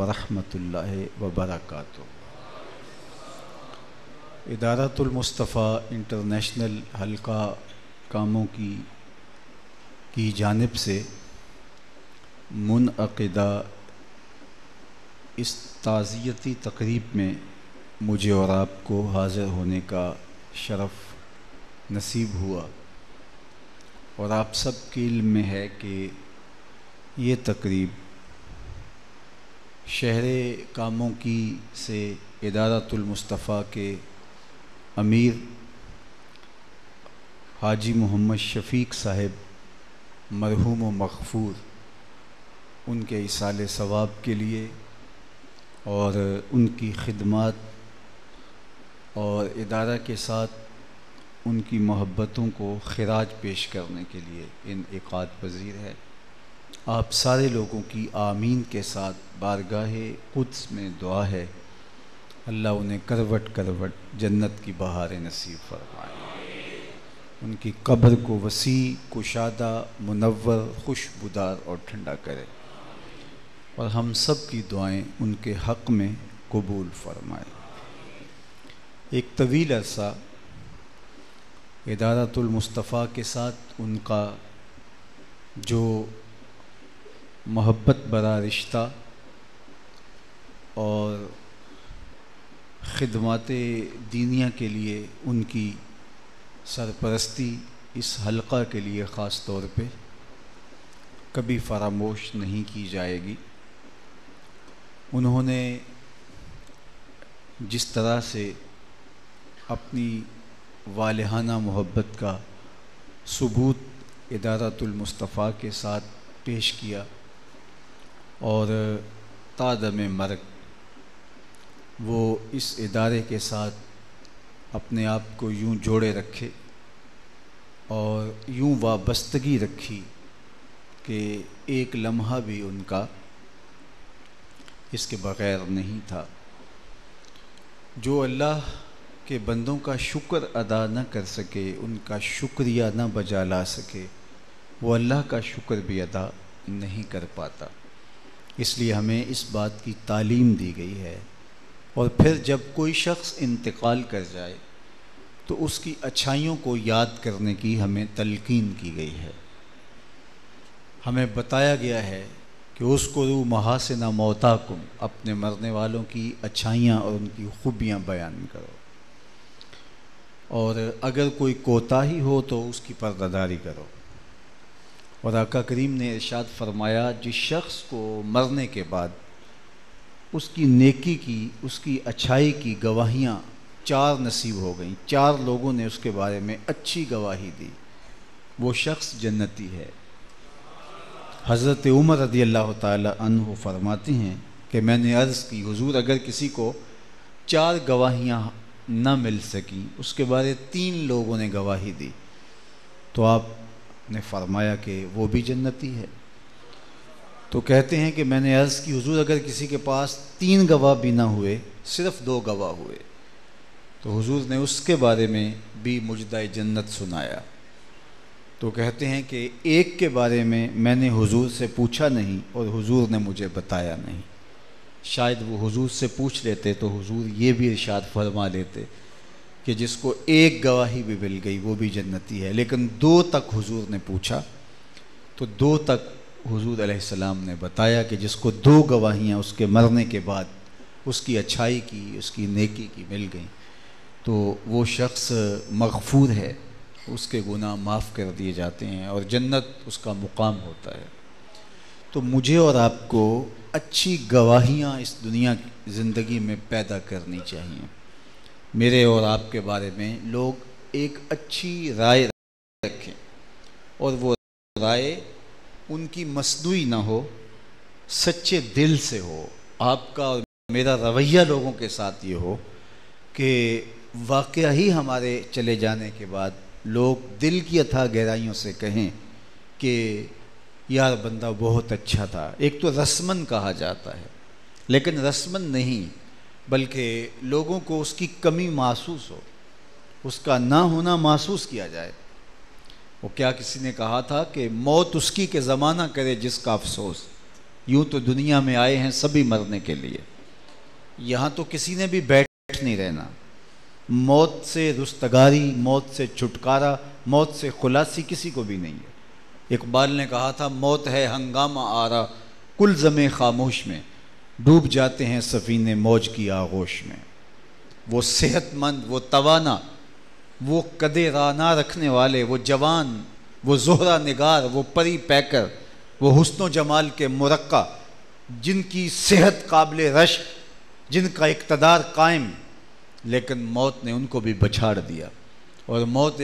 ورحمۃ اللہ وبرکاتہ۔ ادارۃ المصطفیٰ انٹرنیشنل حلقہ کاموں کی جانب سے منعقدہ اس تعزیتی تقریب میں مجھے اور آپ کو حاضر ہونے کا شرف نصیب ہوا، اور آپ سب کے علم میں ہے کہ یہ تقریب شہر کاموں کی سے ادارۃ المصطفیٰ کے امیر حاجی محمد شفیق صاحب مرحوم و مغفور ان کے ایصال ثواب کے لیے اور ان کی خدمات اور ادارہ کے ساتھ ان کی محبتوں کو خراج پیش کرنے کے لیے انعقاد پذیر ہے۔ آپ سارے لوگوں کی آمین کے ساتھ بارگاہ قدس میں دعا ہے، اللہ انہیں کروٹ کروٹ جنت کی بہاریں نصیب فرمائے، ان کی قبر کو وسیع، کشادہ، منور، خوشبودار اور ٹھنڈا کرے، اور ہم سب کی دعائیں ان کے حق میں قبول فرمائے۔ ایک طویل عرصہ ادارۃ المصطفیٰ کے ساتھ ان کا جو محبت برا رشتہ اور خدمات دینیہ کے لیے ان کی سرپرستی اس حلقہ کے لیے خاص طور پہ کبھی فراموش نہیں کی جائے گی۔ انہوں نے جس طرح سے اپنی والہانہ محبت کا ثبوت ادارۃ المصطفیٰ کے ساتھ پیش کیا، اور تا دم مرگ وہ اس ادارے کے ساتھ اپنے آپ کو یوں جوڑے رکھے اور یوں وابستگی رکھی کہ ایک لمحہ بھی ان کا اس کے بغیر نہیں تھا۔ جو اللہ کے بندوں کا شکر ادا نہ کر سکے، ان کا شکریہ نہ بجا لا سکے، وہ اللہ کا شکر بھی ادا نہیں کر پاتا۔ اس لیے ہمیں اس بات کی تعلیم دی گئی ہے، اور پھر جب کوئی شخص انتقال کر جائے تو اس کی اچھائیوں کو یاد کرنے کی ہمیں تلقین کی گئی ہے۔ ہمیں بتایا گیا ہے کہ اذکروا محاسن موتاکم، اپنے مرنے والوں کی اچھائیاں اور ان کی خوبیاں بیان کرو، اور اگر کوئی کوتاہی ہو تو اس کی پردہ کرو۔ اور آقا کریم نے ارشاد فرمایا، جس شخص کو مرنے کے بعد اس کی نیکی کی، اس کی اچھائی کی گواہیاں 4 نصیب ہو گئیں، 4 لوگوں نے اس کے بارے میں اچھی گواہی دی، وہ شخص جنتی ہے۔ حضرت عمر رضی اللہ تعالی عنہ فرماتے ہیں کہ میں نے عرض کی، حضور اگر کسی کو 4 گواہیاں نہ مل سکیں، اس کے بارے 3 لوگوں نے گواہی دی، تو آپ نے فرمایا کہ وہ بھی جنتی ہے۔ تو کہتے ہیں کہ میں نے عرض کی، حضور اگر کسی کے پاس 3 گواہ بھی نہ ہوئے، صرف 2 گواہ ہوئے، تو حضور نے اس کے بارے میں بھی مجدہ جنت سنایا۔ تو کہتے ہیں کہ ایک کے بارے میں نے حضور سے پوچھا نہیں اور حضور نے مجھے بتایا نہیں، شاید وہ حضور سے پوچھ لیتے تو حضور یہ بھی ارشاد فرما لیتے کہ جس کو 1 گواہی بھی مل گئی وہ بھی جنتی ہے، لیکن 2 تک حضور نے پوچھا، تو 2 تک حضور علیہ السلام نے بتایا کہ جس کو 2 گواہیاں اس کے مرنے کے بعد اس کی اچھائی کی، اس کی نیکی کی مل گئیں، تو وہ شخص مغفور ہے، اس کے گناہ معاف کر دیے جاتے ہیں اور جنت اس کا مقام ہوتا ہے۔ تو مجھے اور آپ کو اچھی گواہیاں اس دنیا کی زندگی میں پیدا کرنی چاہیے۔ میرے اور آپ کے بارے میں لوگ ایک اچھی رائے رکھیں، اور وہ رائے ان کی مصنوعی نہ ہو، سچے دل سے ہو۔ آپ کا اور میرا رویہ لوگوں کے ساتھ یہ ہو کہ واقعہ ہی ہمارے چلے جانے کے بعد لوگ دل کی اتھاہ گہرائیوں سے کہیں کہ یار بندہ بہت اچھا تھا۔ ایک تو رسمن کہا جاتا ہے، لیکن رسمن نہیں، بلکہ لوگوں کو اس کی کمی محسوس ہو، اس کا نہ ہونا محسوس کیا جائے۔ وہ کیا کسی نے کہا تھا کہ موت اس کی کہ زمانہ کرے جس کا افسوس۔ یوں تو دنیا میں آئے ہیں سبھی مرنے کے لیے، یہاں تو کسی نے بھی بیٹھ نہیں رہنا۔ موت سے رستگاری، موت سے چھٹکارا، موت سے خلاصی کسی کو بھی نہیں ہے۔ اقبال نے کہا تھا موت ہے ہنگامہ آرا کل زمیں خاموش میں، ڈوب جاتے ہیں سفینے موج کی آغوش میں۔ وہ صحت مند، وہ توانا، وہ قدِ رانا رکھنے والے، وہ جوان، وہ زہرہ نگار، وہ پری پیکر، وہ حسن و جمال کے مرقع، جن کی صحت قابل رشک، جن کا اقتدار قائم، لیکن موت نے ان کو بھی بچھاڑ دیا۔ اور موت